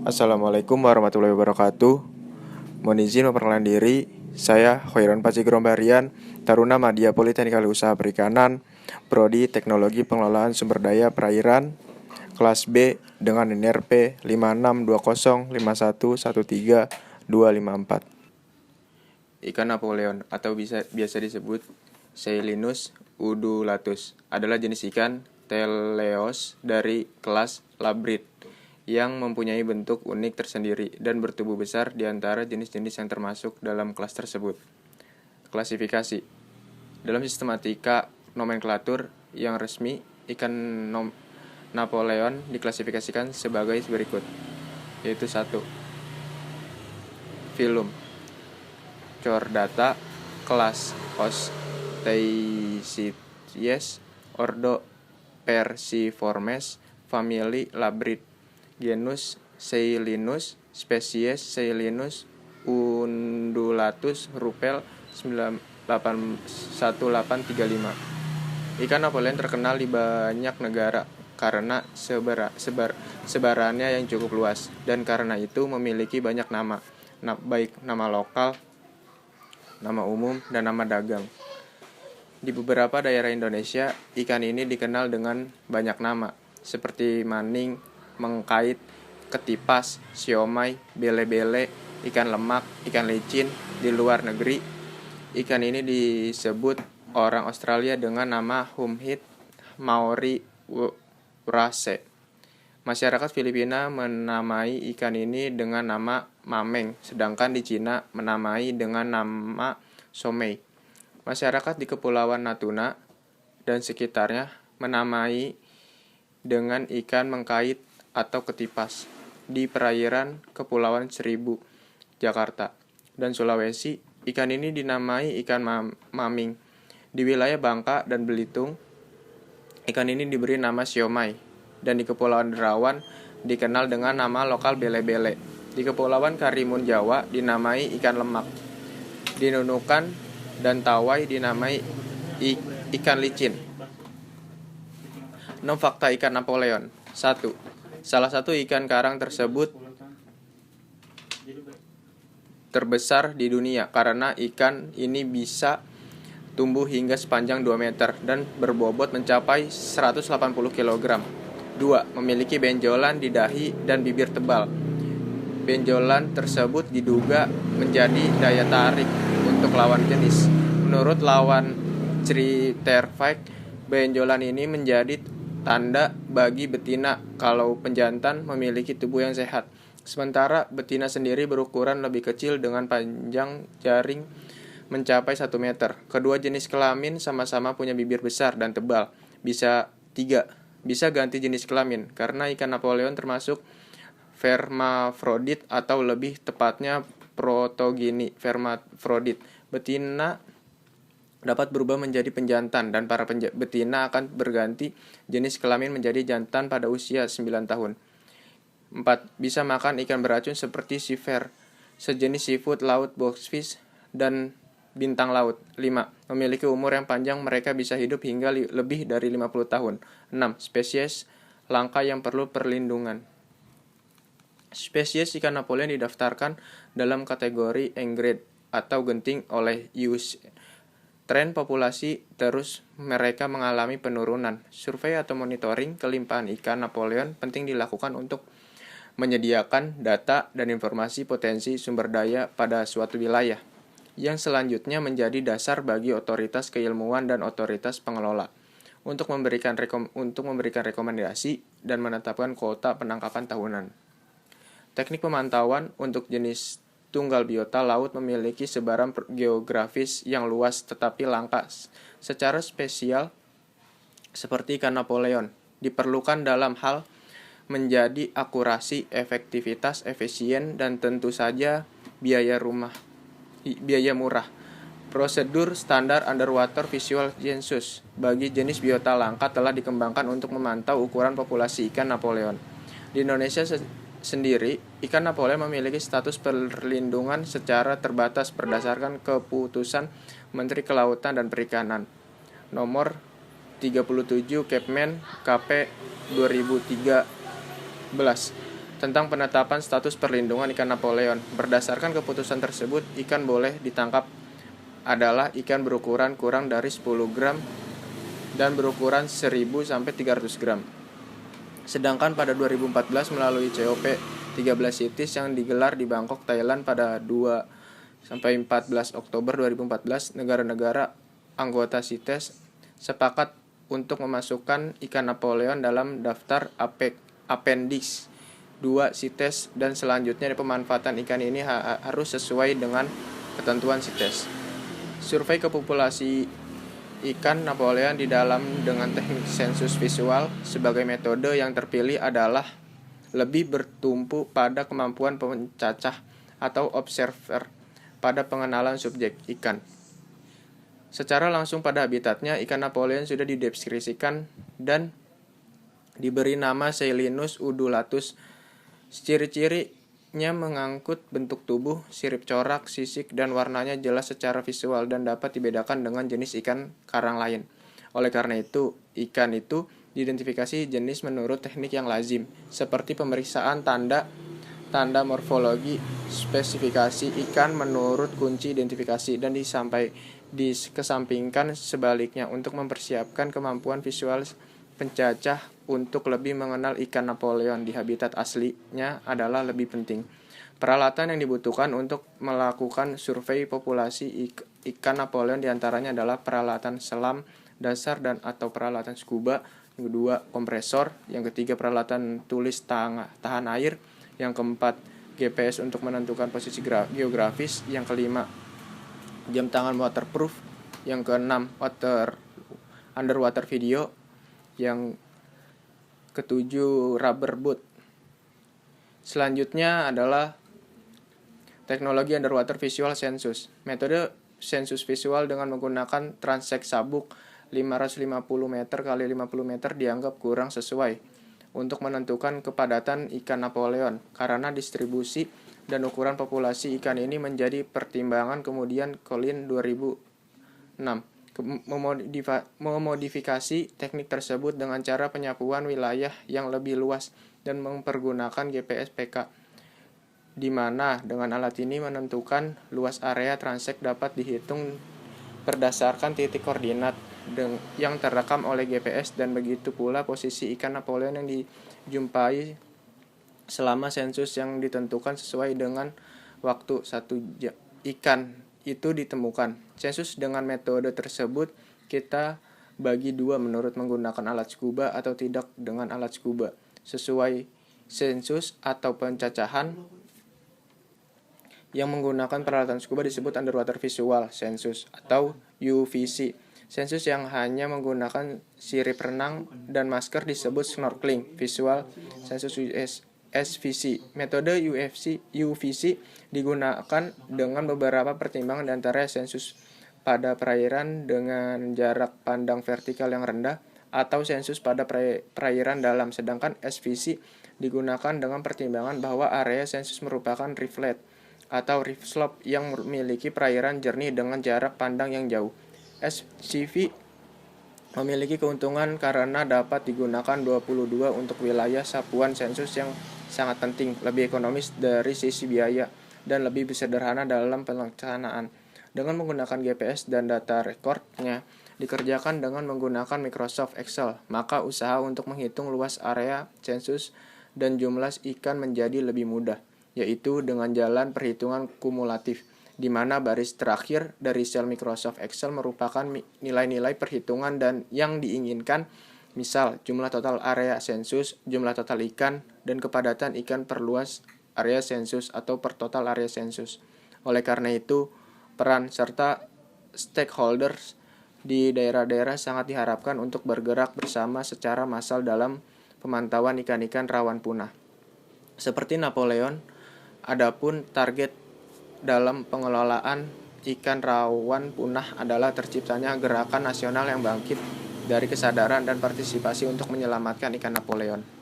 Assalamualaikum warahmatullahi wabarakatuh. Mohon izin memperkenalkan diri. Saya Khairon Pacigrombarian, Taruna Madya Politeknik Usaha Perikanan, Prodi Teknologi Pengelolaan Sumber Daya Perairan, kelas B dengan NRP 5620511324. Ikan Napoleon atau biasa disebut Seilinus udulatus adalah jenis ikan teleos dari kelas Labrid yang mempunyai bentuk unik tersendiri dan bertubuh besar di antara jenis-jenis yang termasuk dalam kelas tersebut. Klasifikasi. Dalam sistematika nomenklatur yang resmi, ikan Napoleon diklasifikasikan sebagai berikut, yaitu 1. Filum Chordata, kelas Osteichthyes, ordo Perciformes, famili Labrid, genus Seilinus, spesies Seilinus undulatus, rupel 1835. Ikan Napoleon terkenal di banyak negara karena sebarannya yang cukup luas, dan karena itu memiliki banyak nama, baik nama lokal, nama umum, dan nama dagang. Di beberapa daerah Indonesia, ikan ini dikenal dengan banyak nama, seperti maning, mengkait, ketipas, siomay, bele-bele, ikan lemak, ikan licin. Di luar negeri, ikan ini disebut orang Australia dengan nama Humhit maori wrasse. Masyarakat Filipina menamai ikan ini dengan nama mameng, sedangkan di Cina menamai dengan nama somei. Masyarakat di Kepulauan Natuna dan sekitarnya menamai dengan ikan mengkait atau ketipas. Di perairan Kepulauan Seribu, Jakarta, dan Sulawesi, ikan ini dinamai ikan maming. Di wilayah Bangka dan Belitung, ikan ini diberi nama siomay, dan di Kepulauan Derawan dikenal dengan nama lokal bele-bele. Di Kepulauan Karimun Jawa dinamai ikan lemak. Di Nunukan dan Tawai dinamai ikan licin. 6 fakta ikan Napoleon. 1. Salah satu ikan karang tersebut terbesar di dunia karena ikan ini bisa tumbuh hingga sepanjang 2 meter dan berbobot mencapai 180 kg. 2. Memiliki benjolan di dahi dan bibir tebal. Benjolan tersebut diduga menjadi daya tarik untuk lawan jenis. Menurut lawan Chritterfijk, benjolan ini menjadi tanda bagi betina kalau penjantan memiliki tubuh yang sehat. Sementara betina sendiri berukuran lebih kecil dengan panjang jaring mencapai 1 meter. Kedua jenis kelamin sama-sama punya bibir besar dan tebal. 3. Bisa ganti jenis kelamin karena ikan Napoleon termasuk hermafrodit atau lebih tepatnya protogini hermafrodit. Betina dapat berubah menjadi penjantan dan para betina akan berganti jenis kelamin menjadi jantan pada usia 9 tahun. 4. Bisa makan ikan beracun seperti seaver, sejenis seafood laut, boxfish, dan bintang laut. 5. Memiliki umur yang panjang, mereka bisa hidup hingga lebih dari 50 tahun. 6. Spesies langka yang perlu perlindungan. Spesies ikan Napoleon didaftarkan dalam kategori endangered atau genting oleh USDA. Tren populasi terus mereka mengalami penurunan. Survei atau monitoring kelimpahan ikan Napoleon penting dilakukan untuk menyediakan data dan informasi potensi sumber daya pada suatu wilayah, yang selanjutnya menjadi dasar bagi otoritas keilmuan dan otoritas pengelola untuk memberikan rekomendasi dan menetapkan kuota penangkapan tahunan. Teknik pemantauan untuk jenis tunggal biota laut memiliki sebaran geografis yang luas tetapi langka secara spesial seperti ikan Napoleon. Diperlukan dalam hal menjadi akurasi, efektivitas, efisien, dan tentu saja biaya murah. Prosedur standar underwater visual census bagi jenis biota langka telah dikembangkan untuk memantau ukuran populasi ikan Napoleon. Di Indonesia sendiri, ikan Napoleon memiliki status perlindungan secara terbatas berdasarkan keputusan Menteri Kelautan dan Perikanan nomor 37 Kepmen KP 2013 tentang penetapan status perlindungan ikan Napoleon. Berdasarkan keputusan tersebut, ikan boleh ditangkap adalah ikan berukuran kurang dari 10 gram dan berukuran 1000 sampai 300 gram. Sedangkan pada 2014 melalui COP 13 CITES yang digelar di Bangkok, Thailand pada 2 sampai 14 Oktober 2014, negara-negara anggota CITES sepakat untuk memasukkan ikan Napoleon dalam daftar Appendix 2 CITES, dan selanjutnya pemanfaatan ikan ini harus sesuai dengan ketentuan CITES. Survei ke populasi ikan Napoleon di dalam dengan teknik sensus visual sebagai metode yang terpilih adalah lebih bertumpu pada kemampuan pencacah atau observer pada pengenalan subjek ikan. Secara langsung pada habitatnya, ikan Napoleon sudah dideskripsikan dan diberi nama Seilinus udulatus. Ciri-cirinya mengangkut bentuk tubuh, sirip corak, sisik, dan warnanya jelas secara visual dan dapat dibedakan dengan jenis ikan karang lain. Oleh karena itu, ikan itu diidentifikasi jenis menurut teknik yang lazim, seperti pemeriksaan tanda morfologi, spesifikasi ikan menurut kunci identifikasi, dan dikesampingkan sebaliknya untuk mempersiapkan kemampuan visual pencacah untuk lebih mengenal ikan Napoleon di habitat aslinya adalah lebih penting. Peralatan yang dibutuhkan untuk melakukan survei populasi ikan Napoleon diantaranya adalah peralatan selam dasar dan atau peralatan scuba, yang kedua kompresor, yang ketiga peralatan tulis tahan air, yang keempat GPS untuk menentukan posisi geografis, yang kelima jam tangan waterproof, yang keenam underwater video, yang ketujuh rubber boot. Selanjutnya adalah teknologi underwater visual sensus. Metode sensus visual dengan menggunakan transek sabuk 550 meter x 50 meter dianggap kurang sesuai untuk menentukan kepadatan ikan Napoleon karena distribusi dan ukuran populasi ikan ini menjadi pertimbangan. Kemudian Colin 2006 memodifikasi teknik tersebut dengan cara penyapuan wilayah yang lebih luas dan mempergunakan GPS PK, di mana dengan alat ini menentukan luas area transek dapat dihitung berdasarkan titik koordinat yang terekam oleh GPS, dan begitu pula posisi ikan Napoleon yang dijumpai selama sensus yang ditentukan sesuai dengan waktu 1 jam. Ikan itu ditemukan. Sensus dengan metode tersebut kita bagi dua menurut menggunakan alat scuba atau tidak dengan alat scuba. Sesuai sensus atau pencacahan yang menggunakan peralatan scuba disebut underwater visual sensus atau UVC. Sensus yang hanya menggunakan sirip renang dan masker disebut snorkeling visual sensus SVC. Metode UVC digunakan dengan beberapa pertimbangan, di antara sensus pada perairan dengan jarak pandang vertikal yang rendah atau sensus pada perairan dalam, sedangkan SVC digunakan dengan pertimbangan bahwa area sensus merupakan reef flat atau reef slope yang memiliki perairan jernih dengan jarak pandang yang jauh. SCV memiliki keuntungan karena dapat digunakan 22 untuk wilayah sapuan sensus yang sangat penting, lebih ekonomis dari sisi biaya, dan lebih sederhana dalam pelaksanaan. Dengan menggunakan GPS dan data recordnya dikerjakan dengan menggunakan Microsoft Excel, maka usaha untuk menghitung luas area sensus dan jumlah ikan menjadi lebih mudah, yaitu dengan jalan perhitungan kumulatif, di mana baris terakhir dari sel Microsoft Excel merupakan nilai-nilai perhitungan dan yang diinginkan, misal jumlah total area sensus, jumlah total ikan, dan kepadatan ikan per luas area sensus atau per total area sensus. Oleh karena itu, peran serta stakeholders di daerah-daerah sangat diharapkan untuk bergerak bersama secara massal dalam pemantauan ikan-ikan rawan punah. Seperti Napoleon, adapun target dalam pengelolaan ikan rawan punah adalah terciptanya gerakan nasional yang bangkit dari kesadaran dan partisipasi untuk menyelamatkan ikan Napoleon.